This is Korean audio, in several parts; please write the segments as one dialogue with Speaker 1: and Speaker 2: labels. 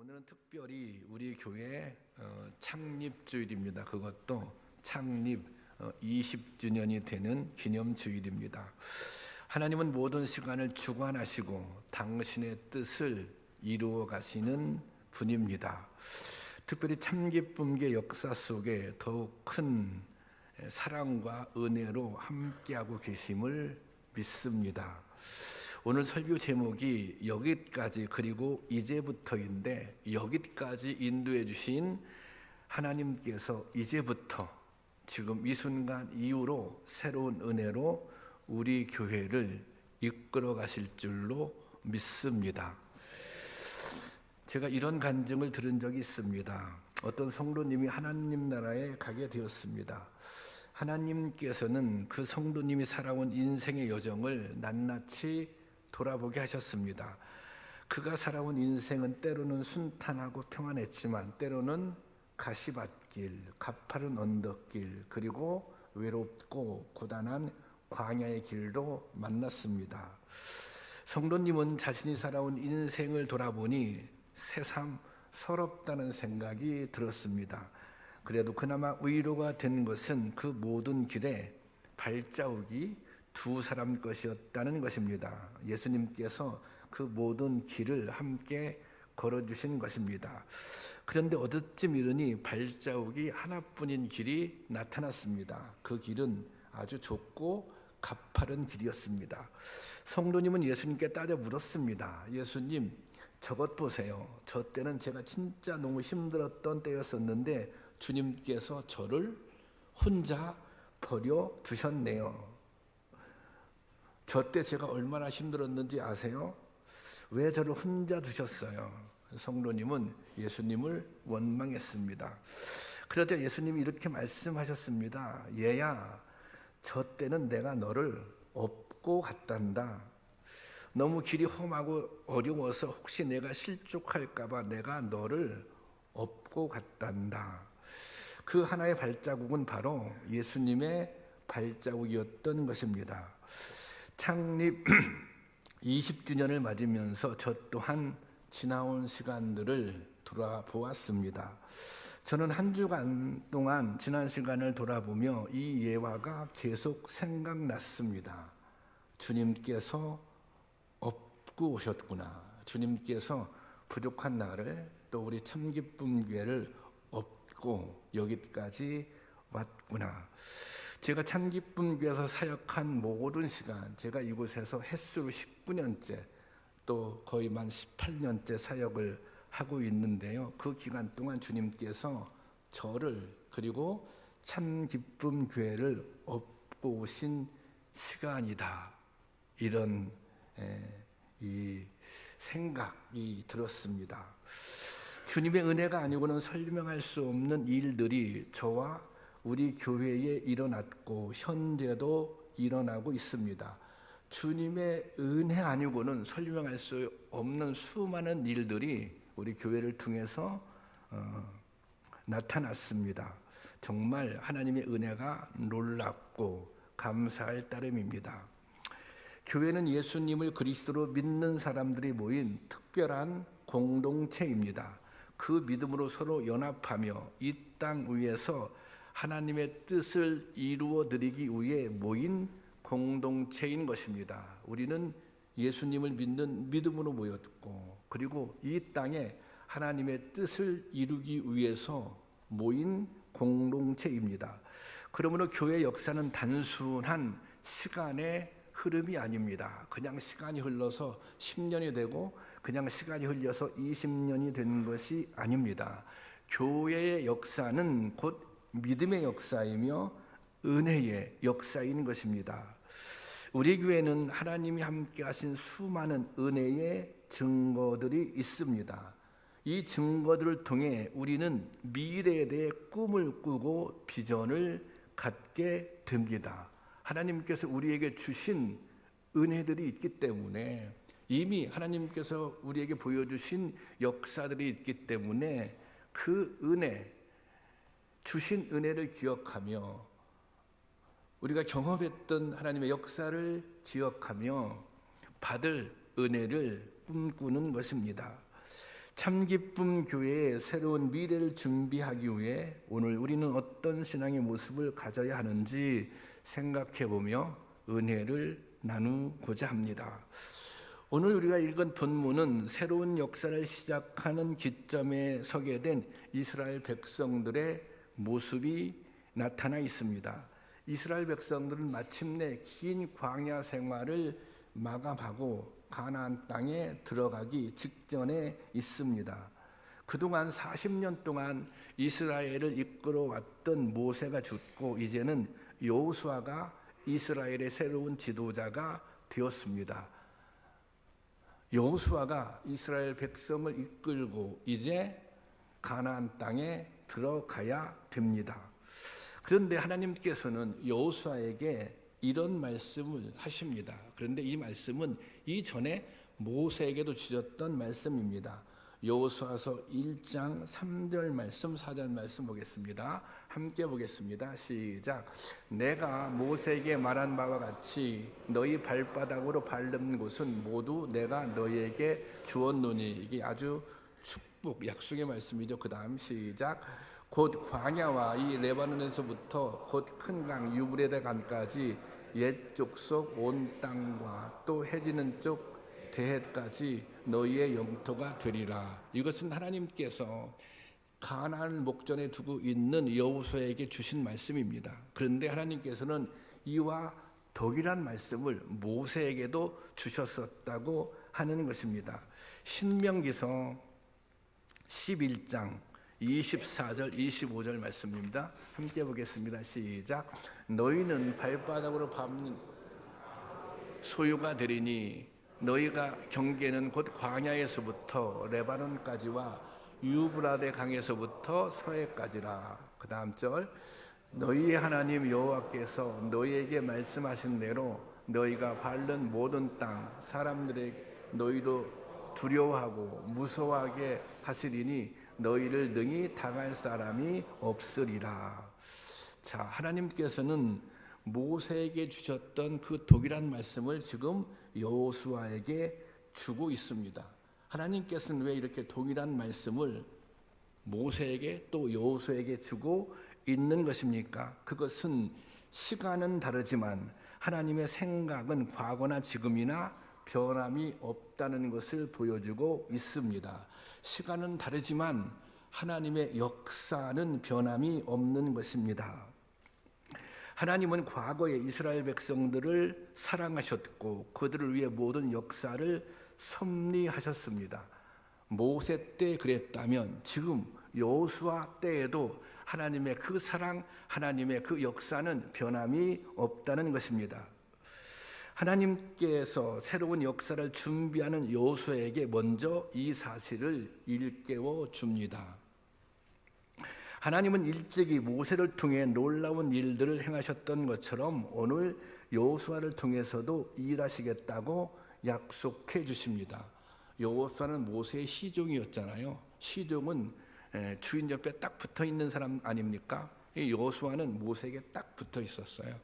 Speaker 1: 오늘은 특별히 우리 교회 창립주일입니다. 그것도 창립 20주년이 되는 기념주일입니다. 하나님은 모든 시간을 주관하시고 당신의 뜻을 이루어 가시는 분입니다. 특별히 참기쁨의 역사 속에 더욱 큰 사랑과 은혜로 함께하고 계심을 믿습니다. 오늘 설교 제목이 여기까지 그리고 이제부터인데, 여기까지 인도해 주신 하나님께서 이제부터 지금 이 순간 이후로 새로운 은혜로 우리 교회를 이끌어 가실 줄로 믿습니다. 제가 이런 간증을 들은 적이 있습니다. 어떤 성도님이 하나님 나라에 가게 되었습니다. 하나님께서는 그 성도님이 살아온 인생의 여정을 낱낱이 돌아보게 하셨습니다. 그가 살아온 인생은 때로는 순탄하고 평안했지만 때로는 가시밭길, 가파른 언덕길, 그리고 외롭고 고단한 광야의 길도 만났습니다. 성도님은 자신이 살아온 인생을 돌아보니 새삼 서럽다는 생각이 들었습니다. 그래도 그나마 위로가 된 것은 그 모든 길에 발자국이 두 사람 것이었다는 것입니다. 예수님께서 그 모든 길을 함께 걸어주신 것입니다. 그런데 어느쯤 이르니 발자국이 하나뿐인 길이 나타났습니다. 그 길은 아주 좁고 가파른 길이었습니다. 성도님은 예수님께 따져 물었습니다. 예수님, 저것 보세요. 저 때는 제가 진짜 너무 힘들었던 때였었는데 주님께서 저를 혼자 버려 두셨네요. 저 때 제가 얼마나 힘들었는지 아세요? 왜 저를 혼자 두셨어요? 성도님은 예수님을 원망했습니다. 그러자 예수님이 이렇게 말씀하셨습니다. 얘야, 저 때는 내가 너를 업고 갔단다. 너무 길이 험하고 어려워서 혹시 내가 실족할까 봐 내가 너를 업고 갔단다. 그 하나의 발자국은 바로 예수님의 발자국이었던 것입니다. 창립 20주년을 맞으면서 저 또한 지나온 시간들을 돌아보았습니다. 저는 한 주간 동안 지난 시간을 돌아보며 이 예화가 계속 생각났습니다. 주님께서 업고 오셨구나. 주님께서 부족한 나를, 또 우리 참기쁨교회를 업고 여기까지 왔구나. 제가 참기쁨교회에서 사역한 모든 시간, 제가 이곳에서 횟수로 19년째, 또 거의 만 18년째 사역을 하고 있는데요. 그 기간 동안 주님께서 저를, 그리고 참기쁨교회를 업고 오신 시간이다. 이런 이 생각이 들었습니다. 주님의 은혜가 아니고는 설명할 수 없는 일들이 저와 우리 교회에 일어났고 현재도 일어나고 있습니다. 주님의 은혜 아니고는 설명할 수 없는 수많은 일들이 우리 교회를 통해서 나타났습니다. 정말 하나님의 은혜가 놀랍고 감사할 따름입니다. 교회는 예수님을 그리스도로 믿는 사람들이 모인 특별한 공동체입니다. 그 믿음으로 서로 연합하며 이 땅 위에서 하나님의 뜻을 이루어 드리기 위해 모인 공동체인 것입니다. 우리는 예수님을 믿는 믿음으로 모였고, 그리고 이 땅에 하나님의 뜻을 이루기 위해서 모인 공동체입니다. 그러므로 교회 역사는 단순한 시간의 흐름이 아닙니다. 그냥 시간이 흘러서 10년이 되고 그냥 시간이 흘려서 20년이 된 것이 아닙니다. 교회의 역사는 곧 믿음의 역사이며 은혜의 역사인 것입니다. 우리 교회는 하나님이 함께 하신 수많은 은혜의 증거들이 있습니다. 이 증거들을 통해 우리는 미래에 대해 꿈을 꾸고 비전을 갖게 됩니다. 하나님께서 우리에게 주신 은혜들이 있기 때문에, 이미 하나님께서 우리에게 보여주신 역사들이 있기 때문에 그 은혜, 주신 은혜를 기억하며 우리가 경험했던 하나님의 역사를 기억하며 받을 은혜를 꿈꾸는 것입니다. 참기쁨 교회의 새로운 미래를 준비하기 위해 오늘 우리는 어떤 신앙의 모습을 가져야 하는지 생각해 보며 은혜를 나누고자 합니다. 오늘 우리가 읽은 본문은 새로운 역사를 시작하는 기점에 서게 된 이스라엘 백성들의 모습이 나타나 있습니다. 이스라엘 백성들은 마침내 긴 광야 생활을 마감하고 가나안 땅에 들어가기 직전에 있습니다. 그동안 40년 동안 이스라엘을 이끌어왔던 모세가 죽고 이제는 여호수아가 이스라엘의 새로운 지도자가 되었습니다. 여호수아가 이스라엘 백성을 이끌고 이제 가나안 땅에 들어가야 됩니다. 그런데 하나님께서는 여호수아에게 이런 말씀을 하십니다. 그런데 이 말씀은 이전에 모세에게도 주셨던 말씀입니다. 여호수아서 1장 3절 말씀, 4절 말씀 보겠습니다. 함께 보겠습니다. 시작. 내가 모세에게 말한 바와 같이 너희 발바닥으로 밟는 곳은 모두 내가 너희에게 주었노니. 이게 아주 축복, 약속의 말씀이죠. 그 다음 시작. 곧 광야와 이 레바논에서부터 곧 큰 강 유브레데 강까지 옛 족속 온 땅과 또 해지는 쪽 대해까지 너희의 영토가 되리라. 이것은 하나님께서 가나안을 목전에 두고 있는 여호수아에게 주신 말씀입니다. 그런데 하나님께서는 이와 동일한 말씀을 모세에게도 주셨었다고 하는 것입니다. 신명기서 11장 24절 25절 말씀입니다. 함께 보겠습니다. 시작. 너희는 발바닥으로 밟는 소유가 되리니 너희가 경계는 곧 광야에서부터 레바논까지와 유브라데 강에서부터 서해까지라. 그 다음 절. 너희의 하나님 여호와께서 너희에게 말씀하신 대로 너희가 밟는 모든 땅 사람들에게 너희로 두려워하고 무서워하게 하시리니 너희를 능히 당할 사람이 없으리라. 자, 하나님께서는 모세에게 주셨던 그 동일한 말씀을 지금 여호수아에게 주고 있습니다. 하나님께서는 왜 이렇게 동일한 말씀을 모세에게 또 여호수아에게 주고 있는 것입니까? 그것은 시간은 다르지만 하나님의 생각은 과거나 지금이나 변함이 없다는 것을 보여주고 있습니다. 시간은 다르지만 하나님의 역사는 변함이 없는 것입니다. 하나님은 과거에 이스라엘 백성들을 사랑하셨고 그들을 위해 모든 역사를 섭리하셨습니다. 모세 때 그랬다면 지금 여호수아 때에도 하나님의 그 사랑, 하나님의 그 역사는 변함이 없다는 것입니다. 하나님께서 새로운 역사를 준비하는 여호수아에게 먼저 이 사실을 일깨워 줍니다. 하나님은 일찍이 모세를 통해 놀라운 일들을 행하셨던 것처럼 오늘 여호수아를 통해서도 일하시겠다고 약속해 주십니다. 여호수아는 모세의 시종이었잖아요. 시종은 주인 옆에 딱 붙어 있는 사람 아닙니까? 여호수아는 모세에게 딱 붙어 있었어요.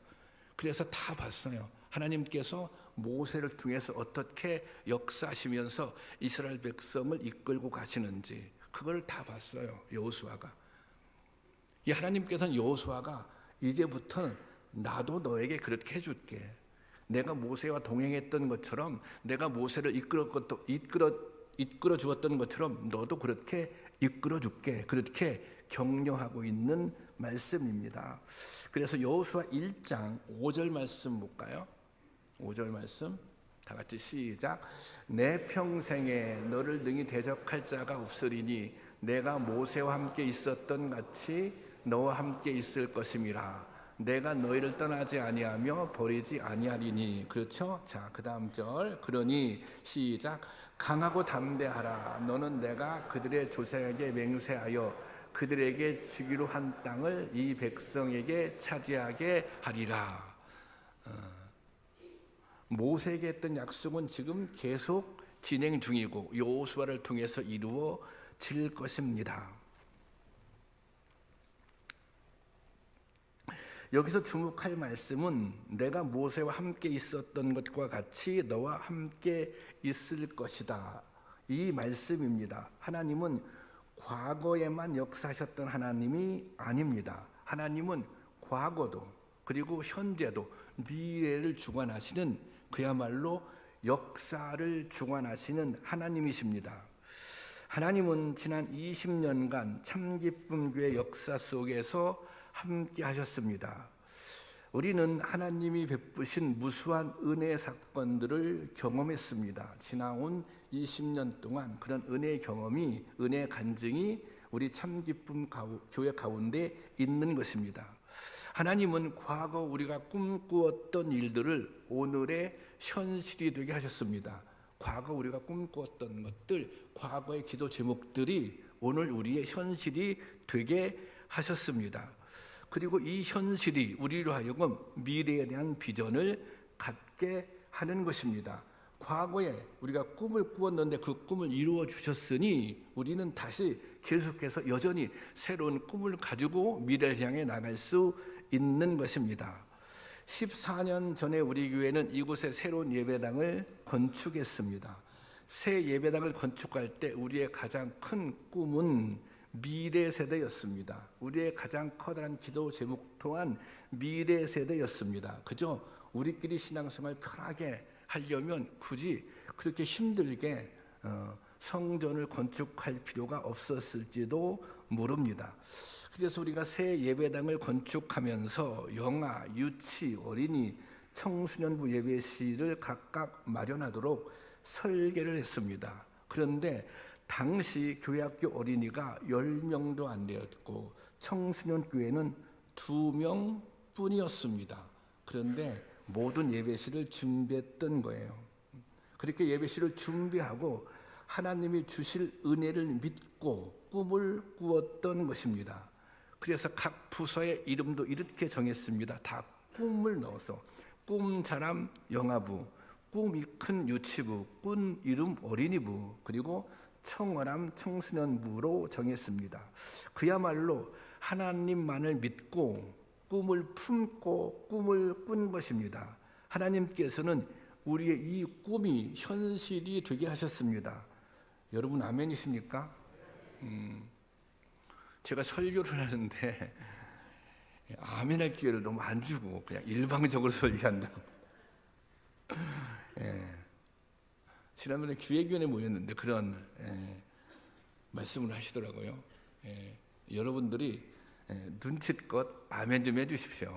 Speaker 1: 그래서 다 봤어요. 하나님께서 모세를 통해서 어떻게 역사하시면서 이스라엘 백성을 이끌고 가시는지 그걸 다 봤어요. 여호수아가. 이 하나님께서는 여호수아가 이제부터는 나도 너에게 그렇게 해줄게. 내가 모세와 동행했던 것처럼 내가 모세를 이끌어 주었던 것처럼 너도 그렇게 이끌어 줄게. 그렇게 격려하고 있는 말씀입니다. 그래서 여호수아 1장 5절 말씀 볼까요? 5절 말씀 다 같이 시작. 내 평생에 너를 능히 대적할 자가 없으리니 내가 모세와 함께 있었던 같이 너와 함께 있을 것임이라. 내가 너희를 떠나지 아니하며 버리지 아니하리니. 그렇죠? 자, 그 다음 절. 그러니 시작. 강하고 담대하라. 너는 내가 그들의 조상에게 맹세하여 그들에게 주기로 한 땅을 이 백성에게 차지하게 하리라. 모세에게 했던 약속은 지금 계속 진행 중이고 여호수아를 통해서 이루어질 것입니다. 여기서 주목할 말씀은 내가 모세와 함께 있었던 것과 같이 너와 함께 있을 것이다. 이 말씀입니다. 하나님은 과거에만 역사하셨던 하나님이 아닙니다. 하나님은 과거도 그리고 현재도 미래를 주관하시는 그야말로 역사를 주관하시는 하나님이십니다. 하나님은 지난 20년간 참기쁨교회 역사 속에서 함께 하셨습니다. 우리는 하나님이 베푸신 무수한 은혜 사건들을 경험했습니다. 지나온 20년 동안 그런 은혜 경험이, 은혜 간증이 우리 참기쁨 교회 가운데 있는 것입니다. 하나님은 과거 우리가 꿈꾸었던 일들을 오늘의 현실이 되게 하셨습니다. 과거 우리가 꿈꾸었던 것들, 과거의 기도 제목들이 오늘 우리의 현실이 되게 하셨습니다. 그리고 이 현실이 우리로 하여금 미래에 대한 비전을 갖게 하는 것입니다. 과거에 우리가 꿈을 꾸었는데 그 꿈을 이루어 주셨으니 우리는 다시 계속해서 여전히 새로운 꿈을 가지고 미래를 향해 나갈 수 있는 것입니다. 14년 전에 우리 교회는 이곳에 새로운 예배당을 건축했습니다. 새 예배당을 건축할 때 우리의 가장 큰 꿈은 미래 세대였습니다. 우리의 가장 커다란 기도 제목 또한 미래 세대였습니다. 그저 우리끼리 신앙생활 편하게 하려면 굳이 그렇게 힘들게 성전을 건축할 필요가 없었을지도 모릅니다. 그래서 우리가 새 예배당을 건축하면서 영아, 유치, 어린이, 청소년부 예배실을 각각 마련하도록 설계를 했습니다. 그런데 당시 교회학교 어린이가 10명도 안 되었고 청소년 교회는 2명 뿐이었습니다. 그런데 모든 예배실을 준비했던 거예요. 그렇게 예배실을 준비하고 하나님이 주실 은혜를 믿고 꿈을 꾸었던 것입니다. 그래서 각 부서의 이름도 이렇게 정했습니다. 다 꿈을 넣어서 꿈자람 영아부, 꿈이 큰 유치부, 꿈 이름 어린이부, 그리고 청어람 청소년부로 정했습니다. 그야말로 하나님만을 믿고 꿈을 품고 꿈을 꾼 것입니다. 하나님께서는 우리의 이 꿈이 현실이 되게 하셨습니다. 여러분 아멘이십니까? 제가 설교를 하는데 아멘할 기회를 너무 안 주고 그냥 일방적으로 설교한다고. 지난번에 기획위원회 모였는데 그런 말씀을 하시더라고요. 여러분들이 눈치껏 아멘 좀 해주십시오.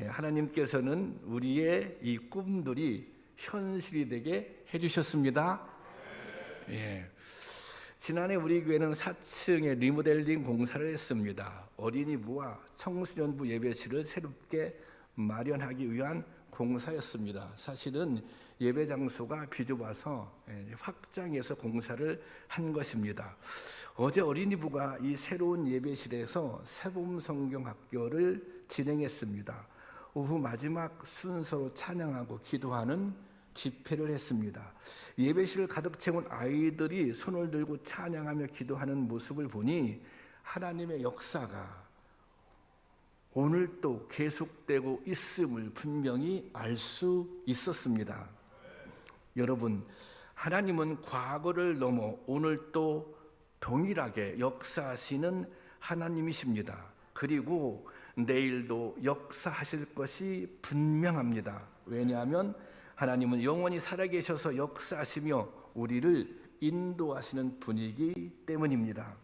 Speaker 1: 하나님께서는 우리의 이 꿈들이 현실이 되게 해주셨습니다. 지난해 우리 교회는 4층에 리모델링 공사를 했습니다. 어린이부와 청소년부 예배실을 새롭게 마련하기 위한 공사였습니다. 사실은 예배 장소가 비좁아서 확장해서 공사를 한 것입니다. 어제 어린이부가 이 새로운 예배실에서 새봄 성경 학교를 진행했습니다. 오후 마지막 순서로 찬양하고 기도하는 집회를 했습니다. 예배실을 가득 채운 아이들이 손을 들고 찬양하며 기도하는 모습을 보니 하나님의 역사가 오늘 또 계속되고 있음을 분명히 알 수 있었습니다. 여러분, 하나님은 과거를 넘어 오늘 또 동일하게 역사하시는 하나님이십니다. 그리고 내일도 역사하실 것이 분명합니다. 왜냐하면 하나님은 영원히 살아계셔서 역사하시며 우리를 인도하시는 분이기 때문입니다.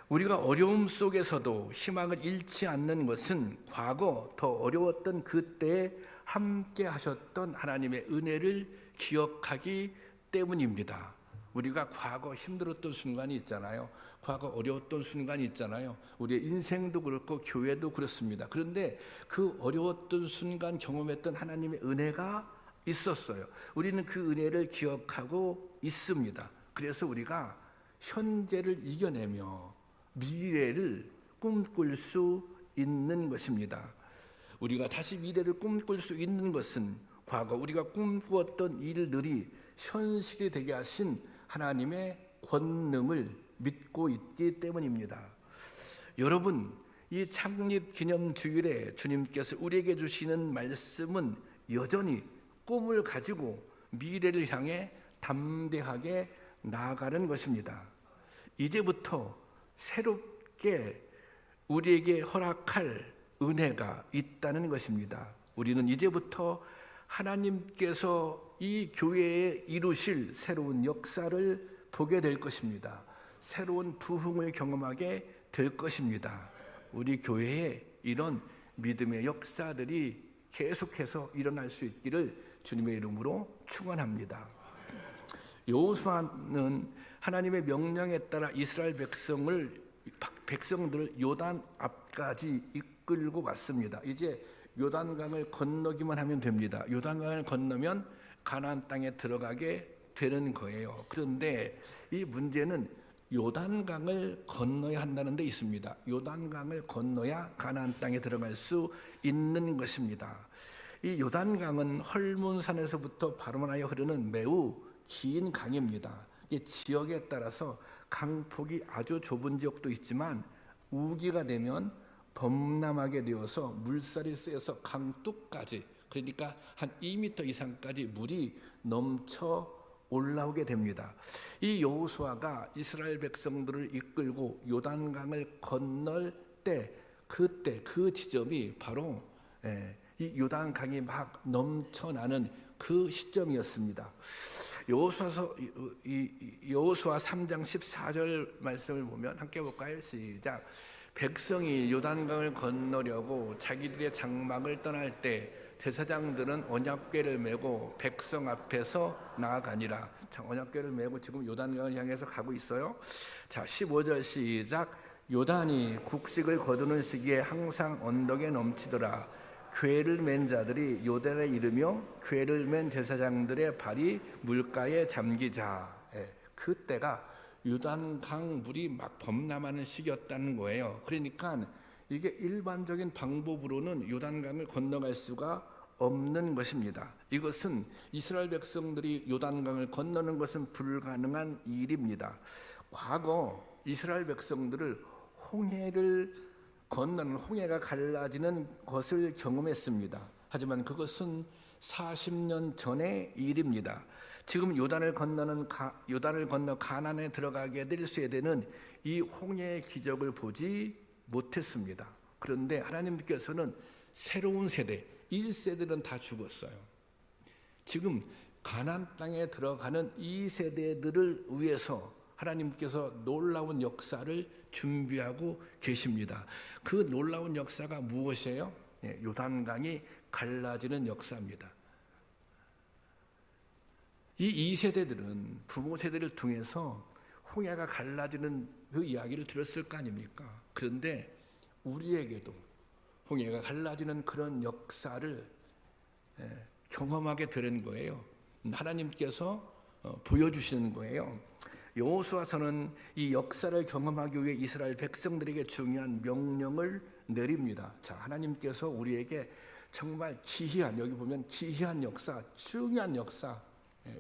Speaker 1: 우리가 어려움 속에서도 희망을 잃지 않는 것은 과거 더 어려웠던 그때에 함께 하셨던 하나님의 은혜를 기억하기 때문입니다. 우리가 과거 힘들었던 순간이 있잖아요. 과거 어려웠던 순간이 있잖아요. 우리의 인생도 그렇고 교회도 그렇습니다. 그런데 그 어려웠던 순간 경험했던 하나님의 은혜가 있었어요. 우리는 그 은혜를 기억하고 있습니다. 그래서 우리가 현재를 이겨내며 미래를 꿈꿀 수 있는 것입니다. 우리가 다시 미래를 꿈꿀 수 있는 것은 과거 우리가 꿈꾸었던 일들이 현실이 되게 하신 하나님의 권능을 믿고 있기 때문입니다. 여러분, 이 창립 기념 주일에 주님께서 우리에게 주시는 말씀은 여전히 꿈을 가지고 미래를 향해 담대하게 나아가는 것입니다. 이제부터 새롭게 우리에게 허락할 은혜가 있다는 것입니다. 우리는 이제부터 하나님께서 이 교회에 이루실 새로운 역사를 보게 될 것입니다. 새로운 부흥을 경험하게 될 것입니다. 우리 교회에 이런 믿음의 역사들이 계속해서 일어날 수 있기를 주님의 이름으로 축원합니다. 여호수아는 하나님의 명령에 따라 이스라엘 백성들을 요단 앞까지 이끌고 왔습니다. 이제 요단강을 건너기만 하면 됩니다. 요단강을 건너면 가나안 땅에 들어가게 되는 거예요. 그런데 이 문제는 요단강을 건너야 한다는 데 있습니다. 요단강을 건너야 가나안 땅에 들어갈 수 있는 것입니다. 이 요단강은 헐몬산에서부터 바로나에 흐르는 매우 긴 강입니다. 이 지역에 따라서 강폭이 아주 좁은 지역도 있지만 우기가 되면 범람하게 되어서 물살이 세서 강둑까지, 그러니까 한 2m 이상까지 물이 넘쳐 올라오게 됩니다. 이 여호수아가 이스라엘 백성들을 이끌고 요단강을 건널 때, 그때 그 지점이 바로 이 요단강이 막 넘쳐나는 그 시점이었습니다. 여호수아 3장 14절 말씀을 보면 함께 볼까요? 시작. 백성이 요단강을 건너려고 자기들의 장막을 떠날 때 제사장들은 언약궤를 메고 백성 앞에서 나아가니라. 자, 언약궤를 메고 지금 요단강을 향해서 가고 있어요. 자, 15절 시작. 요단이 곡식을 거두는 시기에 항상 언덕에 넘치더라. 궤를 맨 자들이 요단에 이르며 궤를 맨 제사장들의 발이 물가에 잠기자. 그때가 요단강 물이 막 범람하는 시기였다는 거예요. 그러니까 이게 일반적인 방법으로는 요단강을 건너갈 수가 없는 것입니다. 이것은 이스라엘 백성들이 요단강을 건너는 것은 불가능한 일입니다. 과거 이스라엘 백성들을 홍해를 건너는, 홍해가 갈라지는 것을 경험했습니다. 하지만 그것은 40년 전의 일입니다. 지금 요단을 건너 가나안에 들어가게 될 세대는 이 홍해의 기적을 보지 못했습니다. 그런데 하나님께서는 새로운 세대, 1세대는 다 죽었어요. 지금 가나안 땅에 들어가는 이 세대들을 위해서 하나님께서 놀라운 역사를 준비하고 계십니다. 그 놀라운 역사가 무엇이에요? 요단강이 갈라지는 역사입니다. 이 2세대들은 부모 세대를 통해서 홍해가 갈라지는 그 이야기를 들었을 거 아닙니까? 그런데 우리에게도 홍해가 갈라지는 그런 역사를 경험하게 되는 거예요. 하나님께서 보여주시는 거예요. 여호수아서는 이 역사를 경험하기 위해 이스라엘 백성들에게 중요한 명령을 내립니다. 자, 하나님께서 우리에게 정말 기이한, 여기 보면 기이한 역사, 중요한 역사,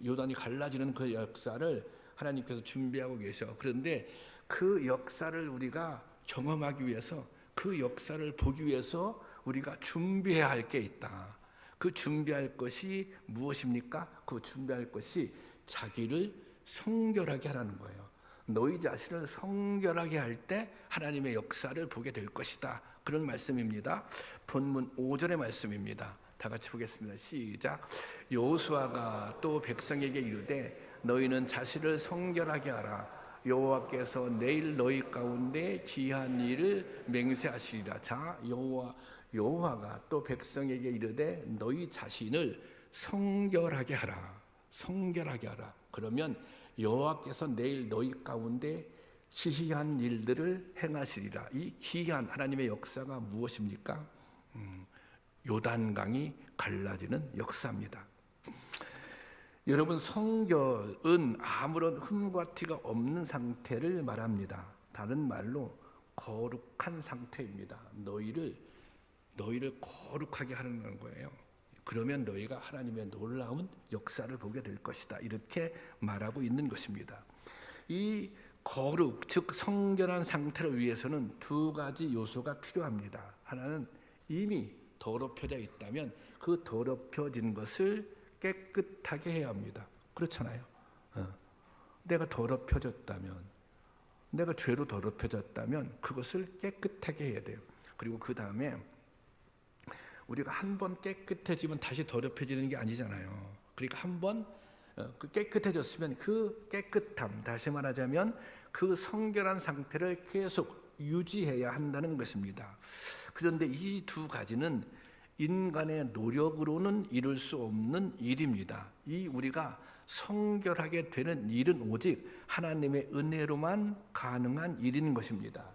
Speaker 1: 요단이 갈라지는 그 역사를 하나님께서 준비하고 계셔. 그런데 그 역사를 우리가 경험하기 위해서, 그 역사를 보기 위해서 우리가 준비해야 할 게 있다. 그 준비할 것이 무엇입니까? 그 준비할 것이 자기를 성결하게 하라는 거예요. 너희 자신을 성결하게 할 때 하나님의 역사를 보게 될 것이다. 그런 말씀입니다. 본문 5절의 말씀입니다. 다 같이 보겠습니다. 시작. 여호수아가 또 백성에게 이르되 너희는 자신을 성결하게 하라. 여호와께서 내일 너희 가운데 귀한 일을 맹세하시리라. 자, 여호와가 또 백성에게 이르되 너희 자신을 성결하게 하라. 성결하게 하라. 그러면 여호와께서 내일 너희 가운데 기이한 일들을 행하시리라. 이 기이한 하나님의 역사가 무엇입니까? 요단강이 갈라지는 역사입니다. 여러분, 성결은 아무런 흠과 티가 없는 상태를 말합니다. 다른 말로 거룩한 상태입니다. 너희를 거룩하게 하는 거예요. 그러면 너희가 하나님의 놀라운 역사를 보게 될 것이다. 이렇게 말하고 있는 것입니다. 이 거룩, 즉 성결한 상태를 위해서는 두 가지 요소가 필요합니다. 하나는 이미 더럽혀져 있다면 그 더럽혀진 것을 깨끗하게 해야 합니다. 그렇잖아요. 내가 더럽혀졌다면, 내가 죄로 더럽혀졌다면 그것을 깨끗하게 해야 돼요. 그리고 그 다음에 우리가 한 번 깨끗해지면 다시 더럽혀지는 게 아니잖아요. 그러니까 한 번 깨끗해졌으면 그 깨끗함, 다시 말하자면 그 성결한 상태를 계속 유지해야 한다는 것입니다. 그런데 이 두 가지는 인간의 노력으로는 이룰 수 없는 일입니다. 이 우리가 성결하게 되는 일은 오직 하나님의 은혜로만 가능한 일인 것입니다.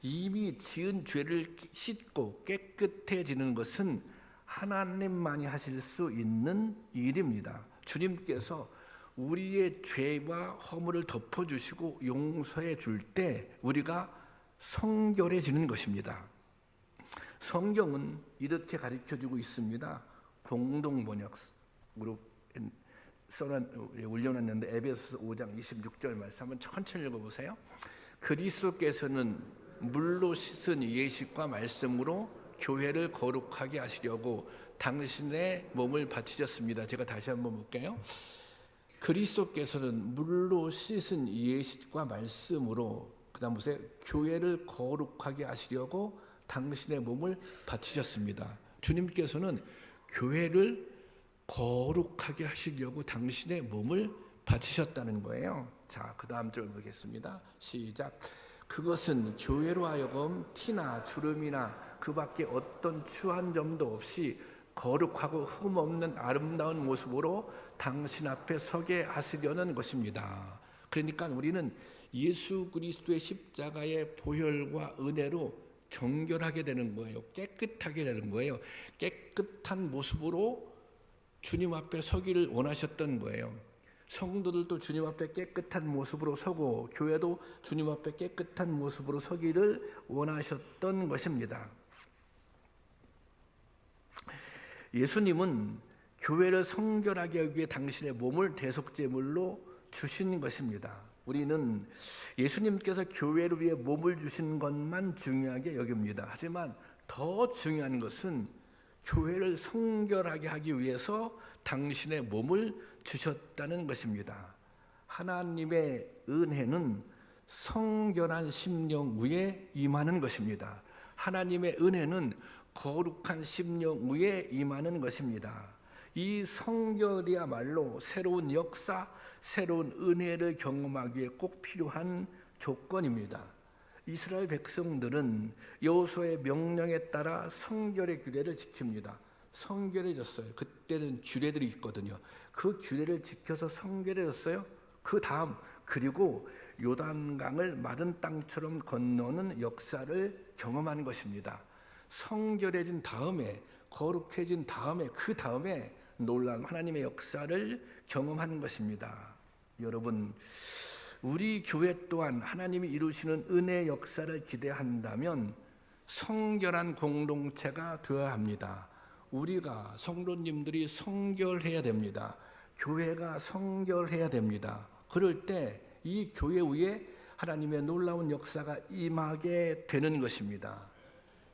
Speaker 1: 이미 지은 죄를 씻고 깨끗해지는 것은 하나님만이 하실 수 있는 일입니다. 주님께서 우리의 죄와 허물을 덮어주시고 용서해 줄 때 우리가 성결해지는 것입니다. 성경은 이렇게 가르쳐주고 있습니다. 공동번역으로 올려놨는데 에베소서 5장 26절 말씀 한번 천천히 읽어보세요. 그리스도께서는 물로 씻은 예식과 말씀으로 교회를 거룩하게 하시려고 당신의 몸을 바치셨습니다. 제가 다시 한번 볼게요. 그리스도께서는 물로 씻은 예식과 말씀으로, 그 다음 보세요, 교회를 거룩하게 하시려고 당신의 몸을 바치셨습니다. 주님께서는 교회를 거룩하게 하시려고 당신의 몸을 바치셨다는 거예요. 자, 그 다음 절 보겠습니다. 시작. 그것은 교회로 하여금 티나 주름이나 그 밖에 어떤 추한 점도 없이 거룩하고 흠없는 아름다운 모습으로 당신 앞에 서게 하시려는 것입니다. 그러니까 우리는 예수 그리스도의 십자가의 보혈과 은혜로 정결하게 되는 거예요. 깨끗하게 되는 거예요. 깨끗한 모습으로 주님 앞에 서기를 원하셨던 거예요. 성도들도 주님 앞에 깨끗한 모습으로 서고 교회도 주님 앞에 깨끗한 모습으로 서기를 원하셨던 것입니다. 예수님은 교회를 성결하게 하기 위해 당신의 몸을 대속제물로 주신 것입니다. 우리는 예수님께서 교회를 위해 몸을 주신 것만 중요하게 여깁니다. 하지만 더 중요한 것은 교회를 성결하게 하기 위해서 당신의 몸을 주셨다는 것입니다. 하나님의 은혜는 성결한 심령 위에 임하는 것입니다. 하나님의 은혜는 거룩한 심령 위에 임하는 것입니다. 이 성결이야말로 새로운 역사, 새로운 은혜를 경험하기에 꼭 필요한 조건입니다. 이스라엘 백성들은 여호수아의 명령에 따라 성결의 규례를 지킵니다. 성결해졌어요. 그때는 규례들이 있거든요. 그 규례를 지켜서 성결해졌어요. 그 다음, 그리고 요단강을 마른 땅처럼 건너는 역사를 경험한 것입니다. 성결해진 다음에, 거룩해진 다음에, 그 다음에 놀라운 하나님의 역사를 경험한 것입니다. 여러분, 우리 교회 또한 하나님이 이루시는 은혜 역사를 기대한다면 성결한 공동체가 되어야 합니다. 우리가 성도님들이 성결해야 됩니다. 교회가 성결해야 됩니다. 그럴 때 이 교회 위에 하나님의 놀라운 역사가 임하게 되는 것입니다.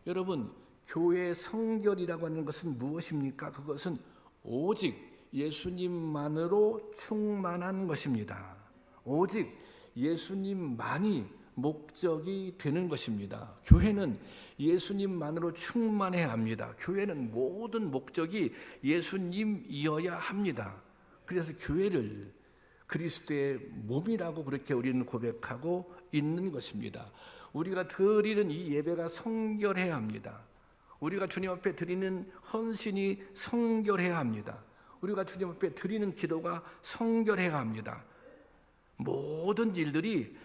Speaker 1: 여러분, 교회의 성결이라고 하는 것은 무엇입니까? 그것은 오직 예수님만으로 충만한 것입니다. 오직 예수님만이 목적이 되는 것입니다. 교회는 예수님만으로 충만해야 합니다. 교회는 모든 목적이 예수님이어야 합니다. 그래서 교회를 그리스도의 몸이라고 그렇게 우리는 고백하고 있는 것입니다. 우리가 드리는 이 예배가 성결해야 합니다. 우리가 주님 앞에 드리는 헌신이 성결해야 합니다. 우리가 주님 앞에 드리는 기도가 성결해야 합니다. 모든 일들이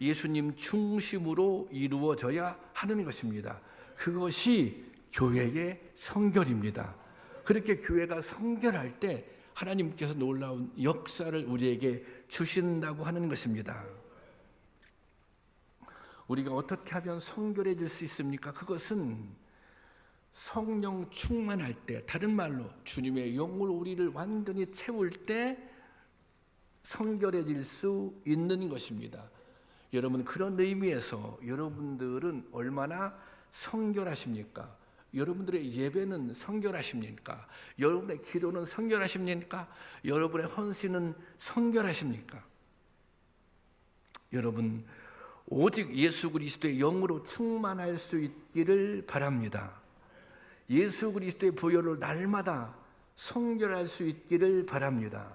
Speaker 1: 예수님 중심으로 이루어져야 하는 것입니다. 그것이 교회의 성결입니다. 그렇게 교회가 성결할 때 하나님께서 놀라운 역사를 우리에게 주신다고 하는 것입니다. 우리가 어떻게 하면 성결해질 수 있습니까? 그것은 성령 충만할 때, 다른 말로 주님의 영으로 우리를 완전히 채울 때 성결해질 수 있는 것입니다. 여러분, 그런 의미에서 여러분들은 얼마나 성결하십니까? 여러분들의 예배는 성결하십니까? 여러분의 기도는 성결하십니까? 여러분의 헌신은 성결하십니까? 여러분, 오직 예수 그리스도의 영으로 충만할 수 있기를 바랍니다. 예수 그리스도의 보혈로 날마다 성결할 수 있기를 바랍니다.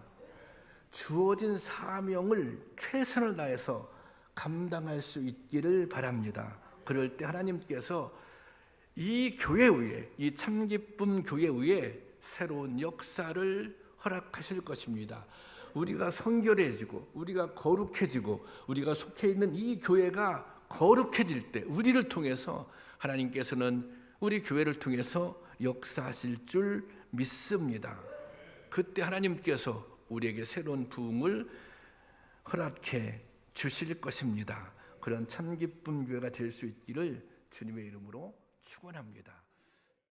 Speaker 1: 주어진 사명을 최선을 다해서 감당할 수 있기를 바랍니다. 그럴 때 하나님께서 이 교회 위에, 이 참기쁨 교회 위에 새로운 역사를 허락하실 것입니다. 우리가 성결해지고 우리가 거룩해지고 우리가 속해 있는 이 교회가 거룩해질 때 우리를 통해서 하나님께서는 우리 교회를 통해서 역사하실 줄 믿습니다. 그때 하나님께서 우리에게 새로운 부흥을 허락해 주실 것입니다. 그런 참기쁨 교회가 될 수 있기를 주님의 이름으로 축원합니다.